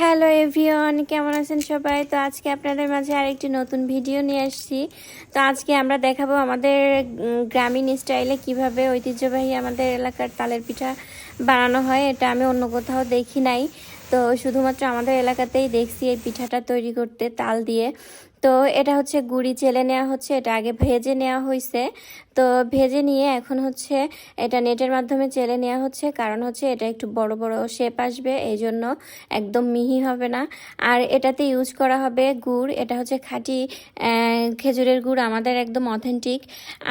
Hello everyone, কেমন আছেন সবাই? তো আজকে আপনাদের মাঝে আরেকটি নতুন ভিডিও নিয়ে আসছি। তো আজকে আমরা দেখাবো আমাদের গ্রামীণ স্টাইলে কিভাবে ঐতিহ্যবাহী আমাদের এলাকার তালের পিঠা বানানো হয়। এটা আমি অন্য কোথাও দেখি নাই, তো শুধুমাত্র আমাদের এলাকাতেই দেখছি এই পিঠাটা তৈরি করতে তাল দিয়ে। তো এটা হচ্ছে গুড়ি চেলে নেওয়া হচ্ছে, এটা আগে ভেজে নেওয়া হয়েছে। তো ভেজে নিয়ে এখন হচ্ছে এটা নেটের মাধ্যমে চেলে নেওয়া হচ্ছে, কারণ হচ্ছে এটা একটু বড় বড় শেপ আসবে, এই জন্য একদম মিহি হবে না। আর এটাতে ইউজ করা হবে গুড়, এটা হচ্ছে খাঁটি খেজুরের গুড়, আমাদের একদম অথেন্টিক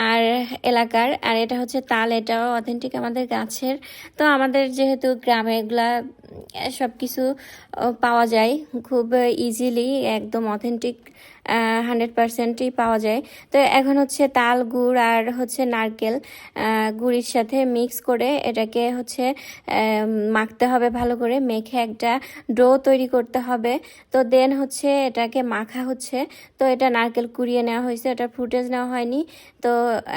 আর এলাকার। আর এটা হচ্ছে তাল, এটাও অথেন্টিক আমাদের গাছের। তো আমাদের যেহেতু গ্রামে এগুলা সব কিছু পাওয়া যায় খুব ইজিলি, একদম অথেন্টিক 100%ই পাওয়া যায়। তো এখন হচ্ছে তাল গুড় আর হচ্ছে নারকেল গুড়ির সাথে মিক্স করে এটাকে হচ্ছে মাখতে হবে, ভালো করে মেখে একটা ডো তৈরি করতে হবে। তো দেন হচ্ছে এটাকে মাখা হচ্ছে। তো এটা নারকেল কুড়িয়ে নেওয়া হয়েছে, এটা ফুটেজ নেওয়া হয়নি। তো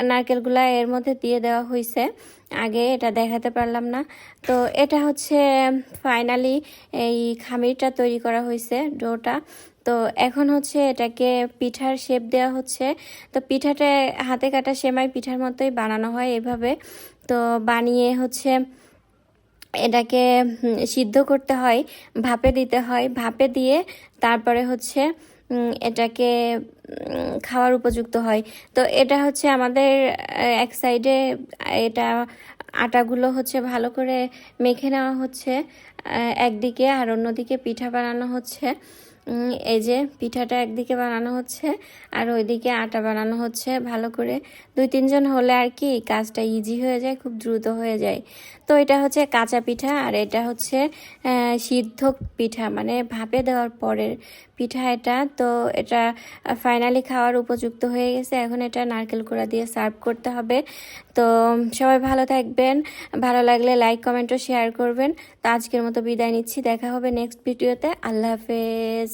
নারকেলগুলা এর মধ্যে দিয়ে দেওয়া হয়েছে, আগে এটা দেখাতে পারলাম না। তো এটা হচ্ছে ফাইনালি এই খামিরটা তৈরি করা হয়েছে, ডোটা। তো এখন হচ্ছে এটাকে পিঠার শেপ দেওয়া হচ্ছে। তো পিঠাটা হাতে কাটা সেমাই পিঠার মতোই বানানো হয় এভাবে। তো বানিয়ে হচ্ছে এটাকে সিদ্ধ করতে হয়, ভাপে দিতে হয়, ভাপে দিয়ে তারপরে হচ্ছে এটাকে খাওয়ার উপযুক্ত হয়। তো এটা হচ্ছে আমাদের এক সাইডে এটা আটাগুলো হচ্ছে ভালো করে মেখে নেওয়া হচ্ছে একদিকে, আর অন্যদিকে পিঠা বানানো হচ্ছে। এই যে পিঠাটা একদিকে বানানো হচ্ছে আর ওইদিকে আটা বানানো হচ্ছে ভালো করে। 2-3 জন হলে আর কি কাজটা ইজি হয়ে যায়, খুব দ্রুত হয়ে যায়। তো এটা হচ্ছে কাঁচা পিঠা আর এটা হচ্ছে সিদ্ধ পিঠা, মানে ভাপে দেওয়ার পরের পিঠা এটা। তো এটা ফাইনালি খাওয়ার উপযুক্ত হয়ে গেছে, এখন এটা নারকেল কোড়া দিয়ে সার্ভ করতে হবে। তো সবাই ভালো থাকবেন, ভালো লাগলে লাইক কমেন্ট ও শেয়ার করবেন। তো আজকের মতো বিদায় নিচ্ছি, দেখা হবে নেক্সট ভিডিওতে। আল্লাহ হাফেজ।